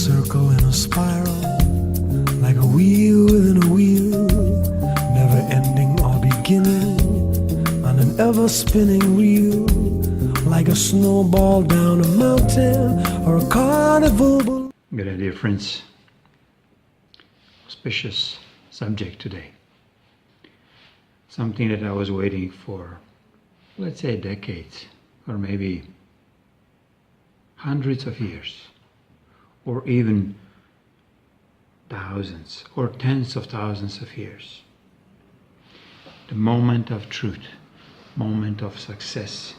circle in a spiral, like a wheel within a wheel, never ending or beginning, on an ever-spinning wheel, like a snowball down a mountain or a carnival. Good idea, friends. Auspicious subject today. Something that I was waiting for, let's say decades, or maybe hundreds of years, or even thousands or tens of thousands of years. The moment of truth, moment of success,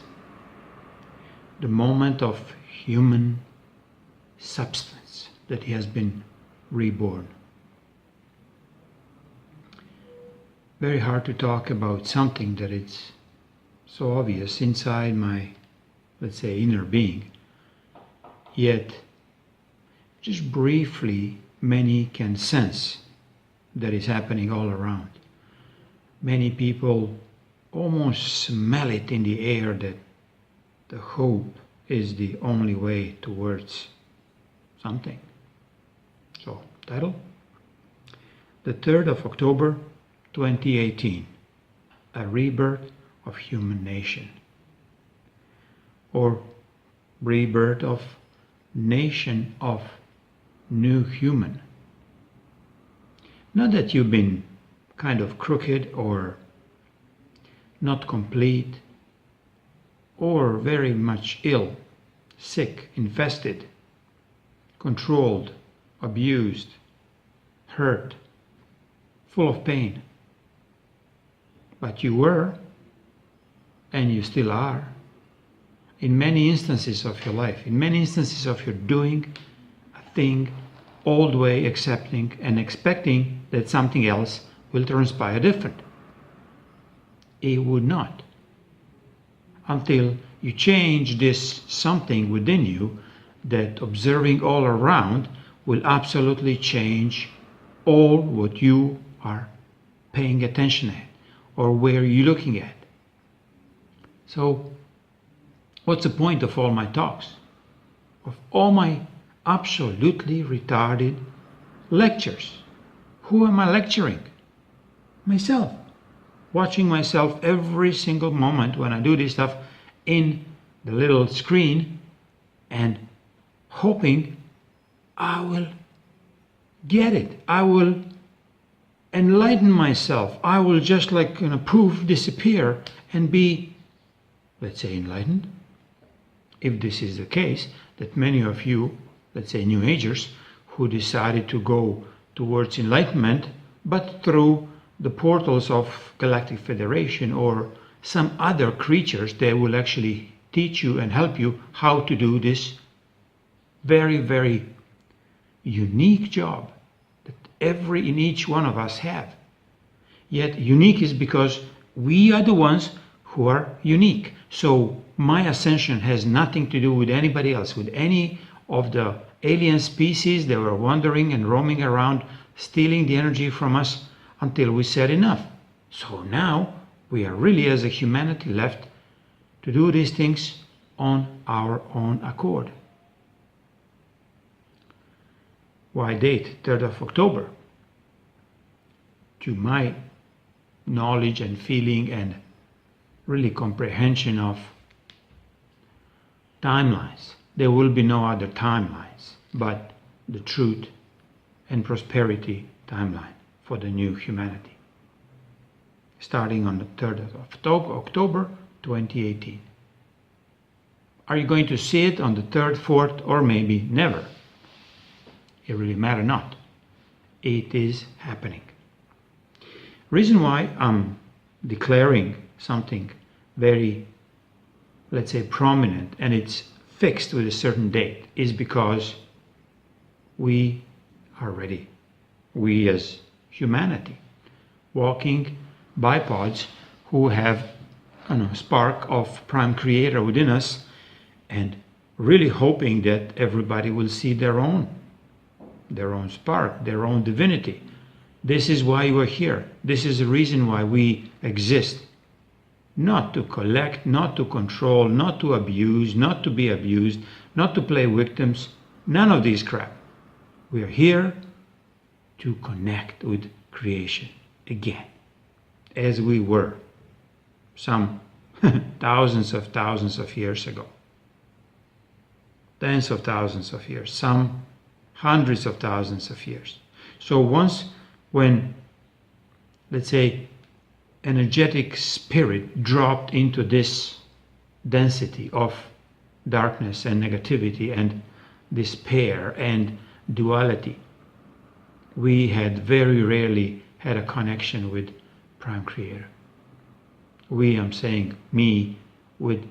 the moment of human substance that he has been reborn. Very hard to talk about something that is so obvious inside my, let's say, inner being, yet just briefly many can sense that is happening all around. Many people almost smell it in the air that the hope is the only way towards something. So, title? The 3rd of October 2018, A Rebirth of Human Nation, or Rebirth of Nation of New Human. Not that you've been kind of crooked or not complete or very much ill, sick, infested, controlled, abused, hurt, full of pain. But you were, and you still are, in many instances of your life, in many instances of your doing a thing, all the way accepting and expecting that something else will transpire different. It would not. Until you change this something within you that observing all around will absolutely change all what you are paying attention at or where you're looking at. So what's the point of all my talks? Of all my absolutely retarded lectures? Who am I lecturing? Myself. Watching myself every single moment when I do this stuff in the little screen and hoping I will get it. I will enlighten myself. I will just like poof, disappear and be, let's say, enlightened. If this is the case, that many of you, let's say New Agers, who decided to go towards enlightenment, but through the portals of Galactic Federation or some other creatures, they will actually teach you and help you how to do this very, very unique job that every and each one of us have. Yet unique is because we are the ones who are unique. So my ascension has nothing to do with anybody else, with any of the alien species that were wandering and roaming around, stealing the energy from us until we said enough. So now we are really, as a humanity, left to do these things on our own accord. Why date 3rd of October? To my knowledge and feeling and really comprehension of timelines, there will be no other timelines but the truth and prosperity timeline for the new humanity, starting on the 3rd of October 2018. Are you going to see it on the 3rd, 4th, or maybe never? It really matters not. It is happening. Reason why I'm declaring something very, let's say, prominent and it's fixed with a certain date is because we are ready. We as humanity, walking bipods who have a spark of Prime Creator within us and really hoping that everybody will see their own spark, their own divinity. This is why we're here. This is the reason why we exist. Not to collect, not to control, not to abuse, not to be abused, not to play victims, none of these crap. We are here to connect with creation again, as we were some thousands of years ago. Tens of thousands of years, some hundreds of thousands of years. So once when, let's say, energetic spirit dropped into this density of darkness and negativity and despair and duality, we had very rarely had a connection with Prime Creator. We, I'm saying me, with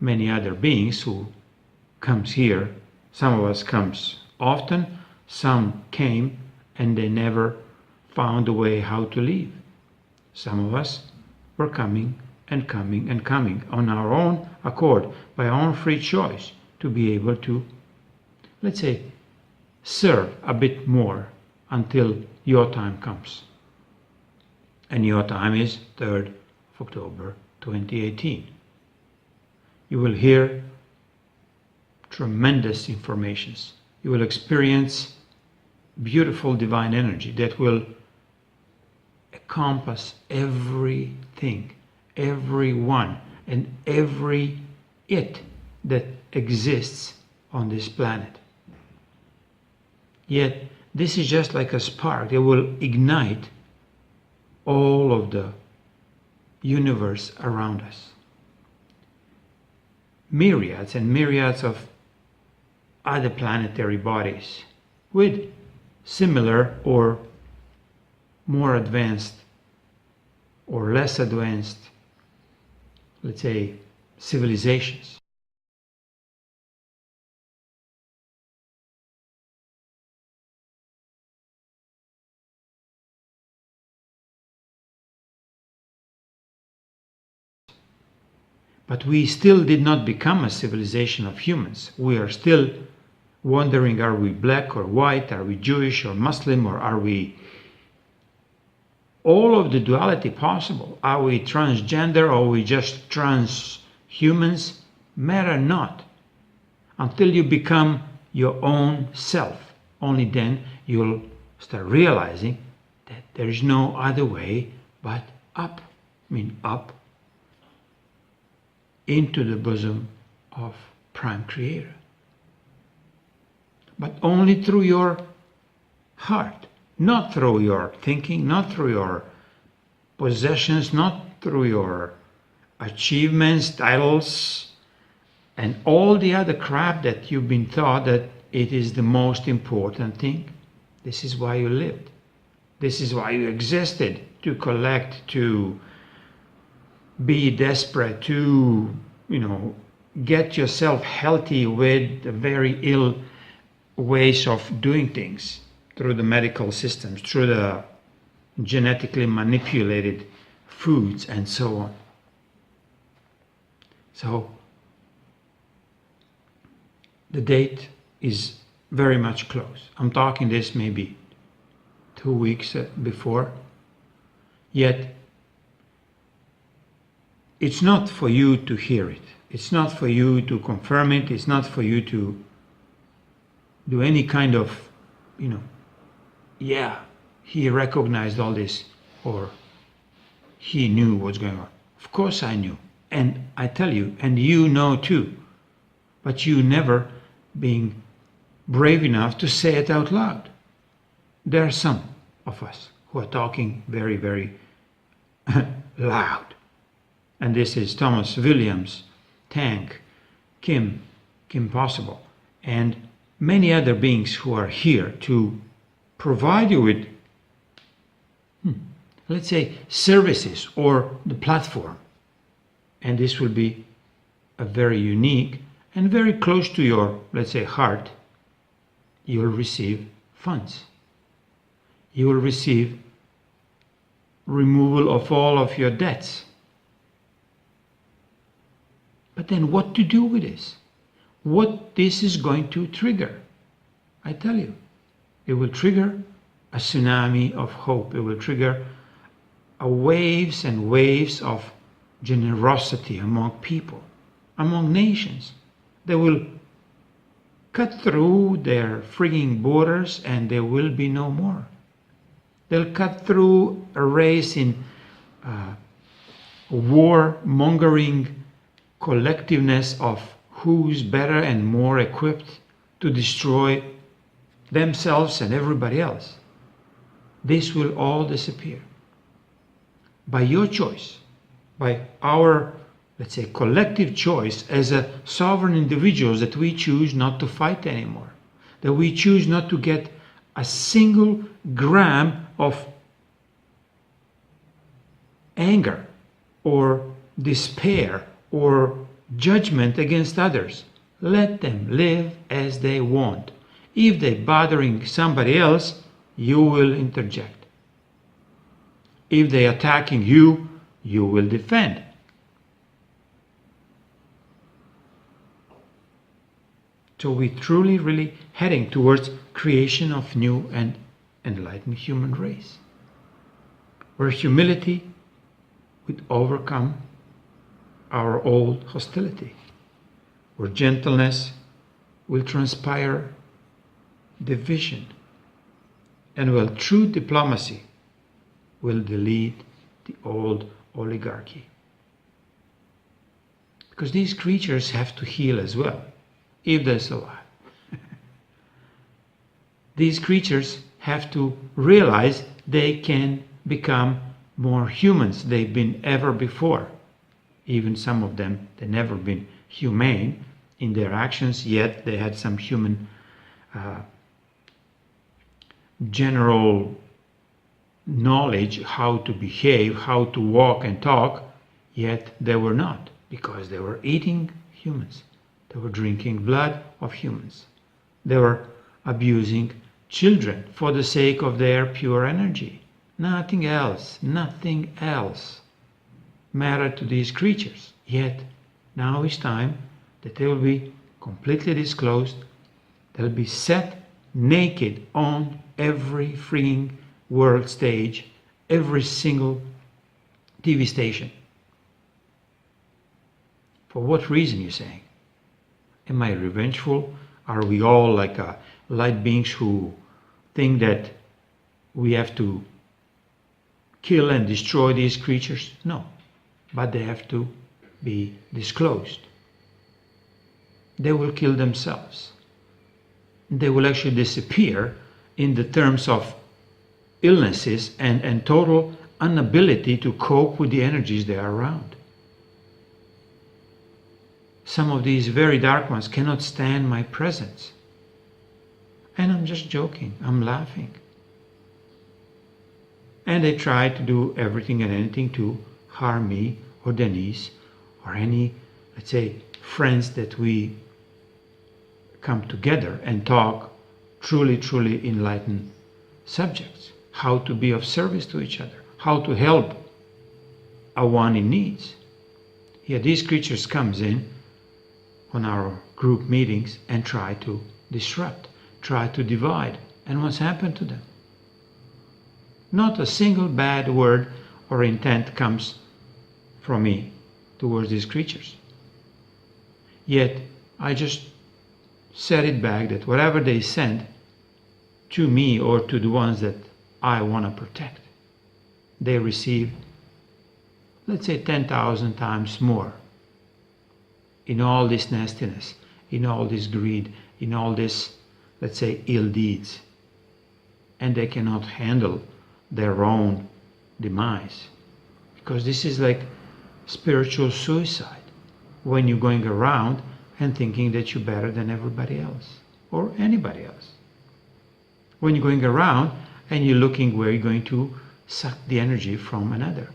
many other beings who comes here. Some of us comes often, some came and they never found a way how to leave. Some of us were coming and coming and coming on our own accord, by our own free choice, to be able to, let's say, serve a bit more until your time comes. And your time is 3rd of October 2018. You will hear tremendous informations. You will experience beautiful divine energy that will encompass everything, everyone, and every it that exists on this planet. Yet this is just like a spark that will ignite all of the universe around us. Myriads and myriads of other planetary bodies with similar or more advanced or less advanced, let's say, civilizations. But we still did not become a civilization of humans. We are still wondering, are we black or white? Are we Jewish or Muslim? Or are we all of the duality possible? Are we transgender or are we just transhumans? Matter not. Until you become your own self, only then you'll start realizing that there is no other way but up. I mean, up into the bosom of Prime Creator. But only through your heart, not through your thinking, not through your possessions, not through your achievements, titles, and all the other crap that you've been taught that it is the most important thing. This is why you lived. This is why you existed, to collect, to be desperate, to, get yourself healthy with the very ill ways of doing things through the medical systems, through the genetically manipulated foods and so on. So the date is very much close. I'm talking this maybe 2 weeks before, yet it's not for you to hear it. It's not for you to confirm it. It's not for you to do any kind of, yeah, he recognized all this, or he knew what's going on. Of course I knew. And I tell you, and you know too, but you never being brave enough to say it out loud. There are some of us who are talking very, very loud. And this is Thomas Williams, Tank, Kim Possible, and many other beings who are here to provide you with, let's say, services or the platform. And this will be a very unique and very close to your, let's say, heart. You'll receive funds. You will receive removal of all of your debts. But then what to do with this? What this is going to trigger? I tell you, it will trigger a tsunami of hope. It will trigger a waves and waves of generosity among people, among nations. That will cut through their frigging borders and there will be no more. They'll cut through a race in war-mongering collectiveness of who's better and more equipped to destroy themselves and everybody else. This will all disappear. By your choice, by our, let's say, collective choice as a sovereign individuals, that we choose not to fight anymore, that we choose not to get a single gram of anger or despair or judgment against others. Let them live as they want. If they're bothering somebody else, you will interject. If they're attacking you, you will defend. So we're truly, really heading towards creation of new and enlightened human race, where humility would overcome our old hostility, where gentleness will transpire division, and where true diplomacy will delete the old oligarchy. Because these creatures have to heal as well, if they're alive. These creatures have to realize they can become more humans they've been ever before. Even some of them, they've never been humane in their actions, yet they had some human general knowledge how to behave, how to walk and talk, yet they were not, because they were eating humans. They were drinking blood of humans. They were abusing children for the sake of their pure energy. Nothing else mattered to these creatures. Yet now is time that they will be completely disclosed. They'll be set naked on every freeing world stage, every single TV station. For what reason, you're saying? Am I revengeful? Are we all like light beings who think that we have to kill and destroy these creatures? No, but they have to be disclosed. They will kill themselves. They will actually disappear in the terms of illnesses and total inability to cope with the energies they are around. Some of these very dark ones cannot stand my presence. And I'm just joking, I'm laughing. And they try to do everything and anything to harm me or Denise or any, let's say, friends that we come together and talk truly enlightened subjects. How to be of service to each other, how to help a one in needs. Yet these creatures comes in on our group meetings and try to disrupt, try to divide. And what's happened to them? Not a single bad word or intent comes from me towards these creatures. Yet I just set it back that whatever they send to me or to the ones that I want to protect, they receive, let's say, 10,000 times more in all this nastiness, in all this greed, in all this, let's say, ill deeds. And they cannot handle their own demise. Because this is like spiritual suicide, when you're going around and thinking that you're better than everybody else or anybody else. When you're going around and you're looking where you're going to suck the energy from another.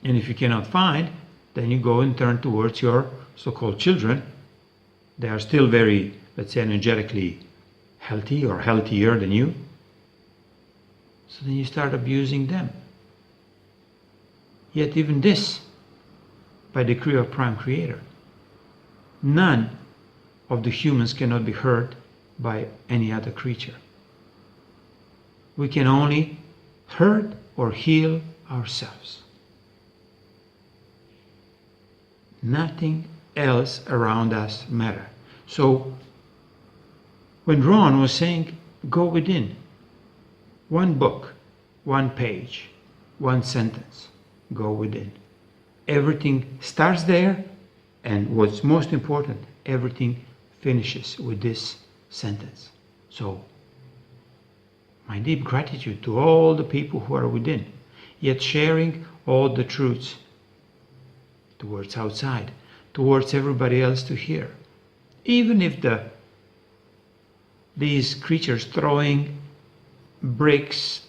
And if you cannot find, then you go and turn towards your so-called children. They are still very, let's say, energetically healthy or healthier than you. So then you start abusing them. Yet even this, by decree of Prime Creator, none of the humans cannot be hurt by any other creature. We can only hurt or heal ourselves. Nothing else around us matters. So when Ron was saying, go within, one book, one page, one sentence, go within. Everything starts there, and what's most important, everything finishes with this sentence. So my deep gratitude to all the people who are within, yet sharing all the truths towards outside, towards everybody else to hear. Even if these creatures throwing bricks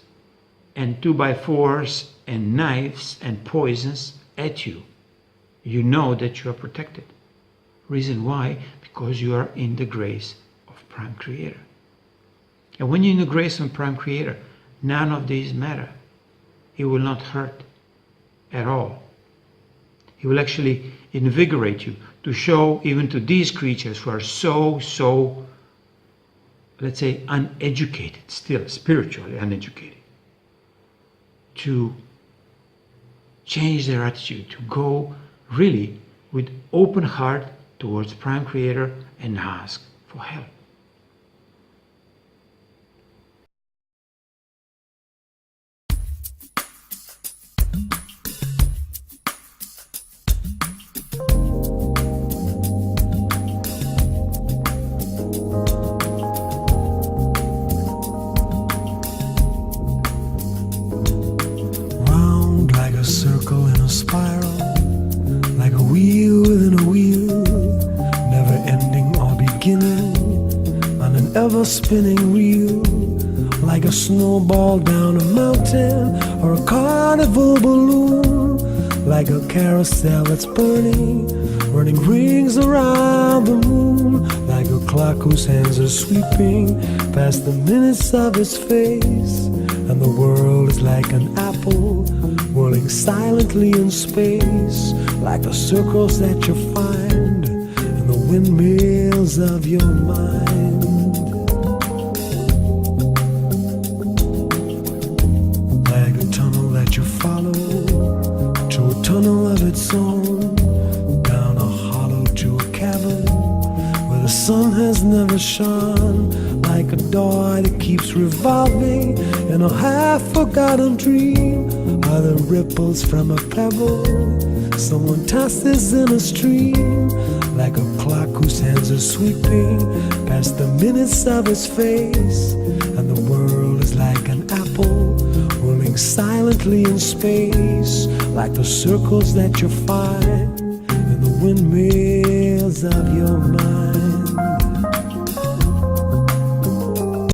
and 2x4s and knives and poisons at you, you know that you are protected. Reason why? Because you are in the grace of Prime Creator. And when you're in the grace of Prime Creator, none of these matter. He will not hurt at all. He will actually invigorate you to show even to these creatures who are so, let's say, uneducated, still spiritually uneducated, to change their attitude, to go really with open heart towards Prime Creator and ask for help. Round like a circle in a spiral, like a wheel within a wheel, never ending or beginning, on an ever-spinning reel, like a snowball down a mountain or a carnival balloon, like a carousel that's burning rings around the moon, like a clock whose hands are sweeping past the minutes of his face, and the world is like an apple whirling silently in space, like the circles that you find in the windmills of your mind. Like a tunnel that you follow to a tunnel of its own, down a hollow to a cavern where the sun has never shone, like a door that keeps revolving in a half-forgotten dream, are the ripples from a pebble someone tosses in a stream, like a clock whose hands are sweeping past the minutes of his face, and the world is like an apple rolling silently in space, like the circles that you find in the windmill